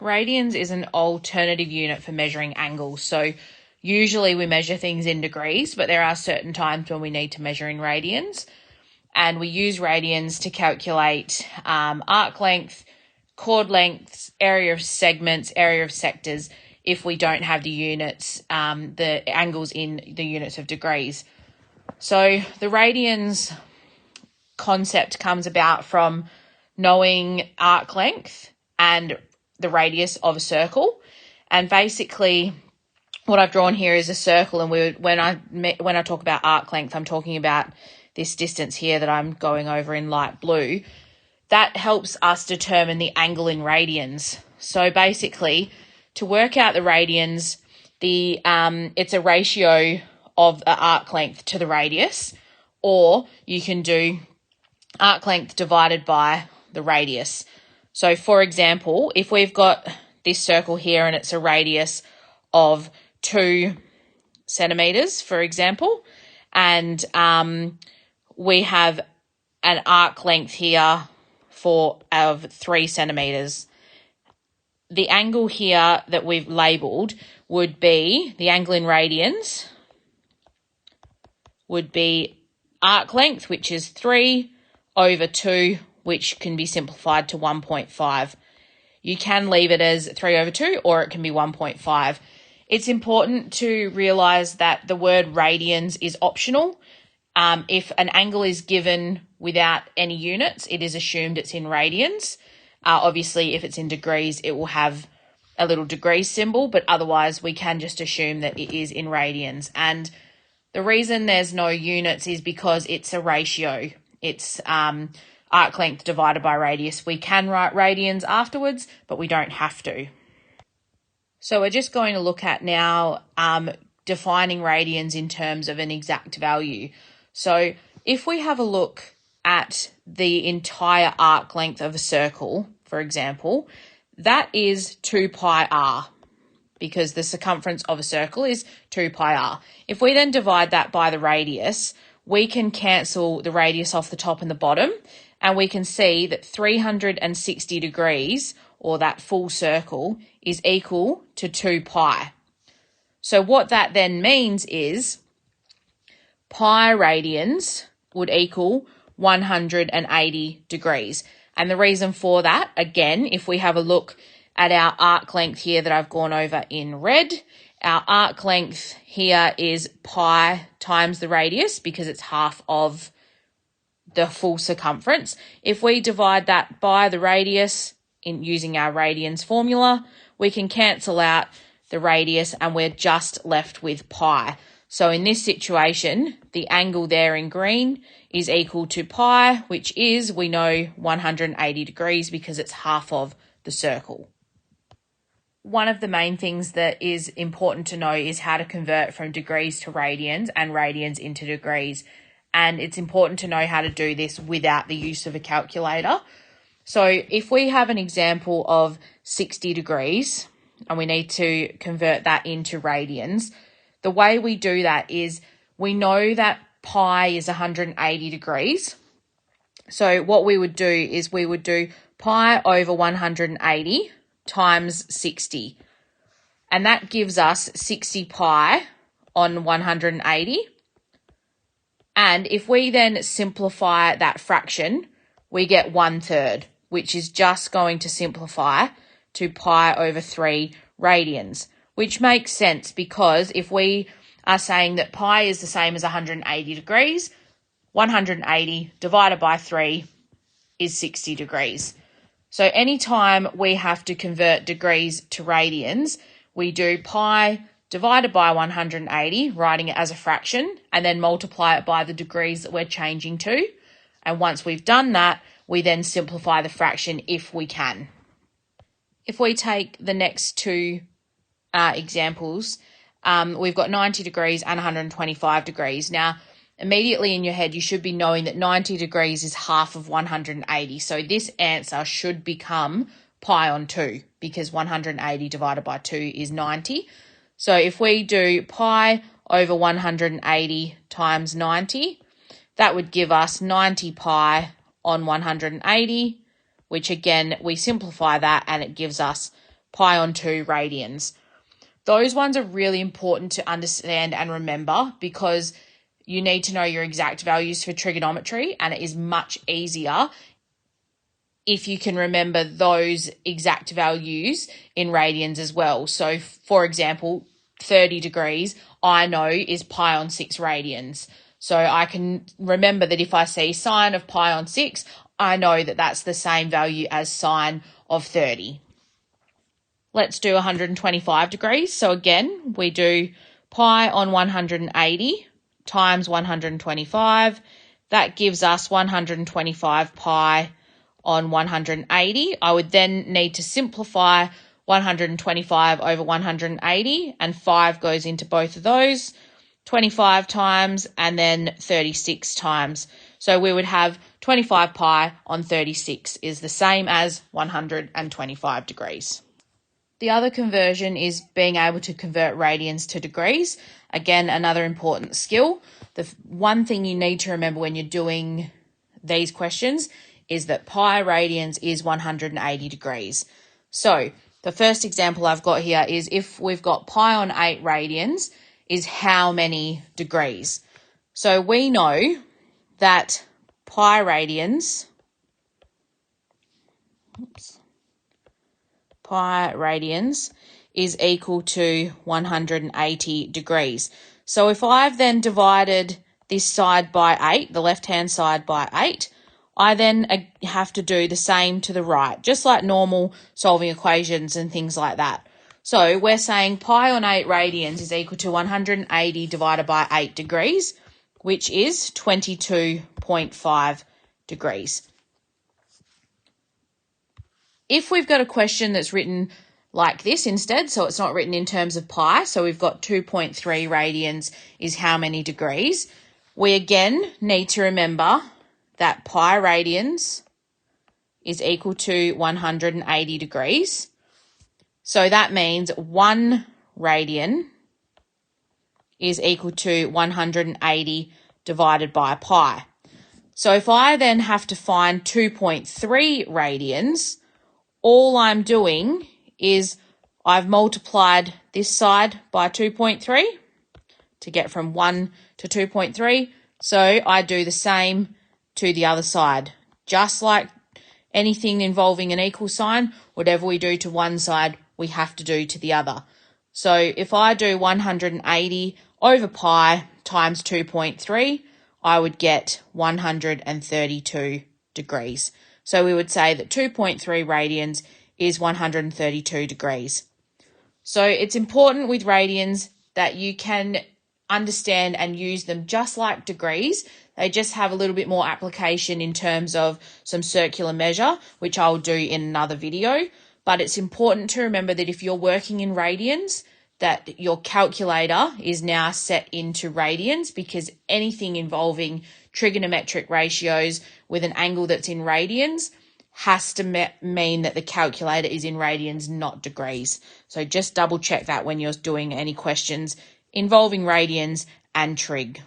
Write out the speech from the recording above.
Radians is an alternative unit for measuring angles. So usually we measure things in degrees, but there are certain times when we need to measure in radians. And we use radians to calculate arc length, chord lengths, area of segments, area of sectors, if we don't have the units, the angles in the units of degrees. So the radians concept comes about from knowing arc length and the radius of a circle. And basically what I've drawn here is a circle, and when I talk about arc length, I'm talking about this distance here that I'm going over in light blue. That helps us determine the angle in radians. So basically, to work out the radians, it's a ratio of the arc length to the radius, or you can do arc length divided by the radius. So for example, if we've got this circle here and it's a radius of 2 centimeters, for example, and we have an arc length here of 3 centimeters. The angle here that we've labeled would be, the angle in radians would be arc length, which is 3 over 2, which can be simplified to 1.5. You can leave it as 3 over 2, or it can be 1.5. It's important to realise that the word radians is optional. If an angle is given without any units, it is assumed it's in radians. Obviously, if it's in degrees, it will have a little degree symbol, but otherwise we can just assume that it is in radians. And the reason there's no units is because it's a ratio. It's arc length divided by radius. We can write radians afterwards, but we don't have to. So we're just going to look at now defining radians in terms of an exact value. So if we have a look at the entire arc length of a circle, for example, that is 2 pi r, because the circumference of a circle is 2 pi r. If we then divide that by the radius, we can cancel the radius off the top and the bottom, and we can see that 360 degrees, or that full circle, is equal to 2 pi. So what that then means is pi radians would equal 180 degrees. And the reason for that, again, if we have a look at our arc length here that I've gone over in red, our arc length here is pi times the radius, because it's half of the full circumference. If we divide that by the radius in using our radians formula, we can cancel out the radius and we're just left with pi. So in this situation, the angle there in green is equal to pi, which is, we know, 180 degrees because it's half of the circle. One of the main things that is important to know is how to convert from degrees to radians and radians into degrees. And it's important to know how to do this without the use of a calculator. So if we have an example of 60 degrees and we need to convert that into radians, the way we do that is we know that pi is 180 degrees. So what we would do is we would do pi over 180 times 60. And that gives us 60 pi on 180. And if we then simplify that fraction, we get 1/3, which is just going to simplify to pi over 3 radians, which makes sense because if we are saying that pi is the same as 180 degrees, 180 divided by 3 is 60 degrees. So anytime we have to convert degrees to radians, we do pi divided by 180, writing it as a fraction, and then multiply it by the degrees that we're changing to. And once we've done that, we then simplify the fraction if we can. If we take the next two examples, we've got 90 degrees and 125 degrees. Now, immediately in your head, you should be knowing that 90 degrees is half of 180. So this answer should become pi on 2 because 180 divided by 2 is 90. So if we do pi over 180 times 90, that would give us 90 pi on 180, which again, we simplify that and it gives us pi on 2 radians. Those ones are really important to understand and remember because you need to know your exact values for trigonometry, and it is much easier if you can remember those exact values in radians as well. So, for example, 30 degrees, I know is pi on 6 radians. So I can remember that if I see sine of pi on 6, I know that that's the same value as sine of 30. Let's do 125 degrees. So again, we do pi on 180 times 125. That gives us 125 pi on 180. I would then need to simplify 125 over 180, and 5 goes into both of those, 25 times and then 36 times. So we would have 25 pi on 36 is the same as 125 degrees. The other conversion is being able to convert radians to degrees. Again, another important skill. The one thing you need to remember when you're doing these questions is that pi radians is 180 degrees. So the first example I've got here is if we've got pi on 8 radians is how many degrees. So we know that pi radians is equal to 180 degrees. So if I've then divided this side by 8, the left-hand side by 8, I then have to do the same to the right, just like normal solving equations and things like that. So we're saying pi on 8 radians is equal to 180 divided by 8 degrees, which is 22.5 degrees. If we've got a question that's written like this instead, so it's not written in terms of pi, so we've got 2.3 radians is how many degrees, we again need to remember that pi radians is equal to 180 degrees. So that means 1 radian is equal to 180 divided by pi. So if I then have to find 2.3 radians, all I'm doing is I've multiplied this side by 2.3 to get from 1 to 2.3. So I do the same to the other side. Just like anything involving an equal sign, whatever we do to one side, we have to do to the other. So if I do 180 over pi times 2.3, I would get 132 degrees. So we would say that 2.3 radians is 132 degrees. So it's important with radians that you can understand and use them just like degrees. They just have a little bit more application in terms of some circular measure, which I'll do in another video. But it's important to remember that if you're working in radians, that your calculator is now set into radians, because anything involving trigonometric ratios with an angle that's in radians has to mean that the calculator is in radians, not degrees. So just double check that when you're doing any questions involving radians and trig.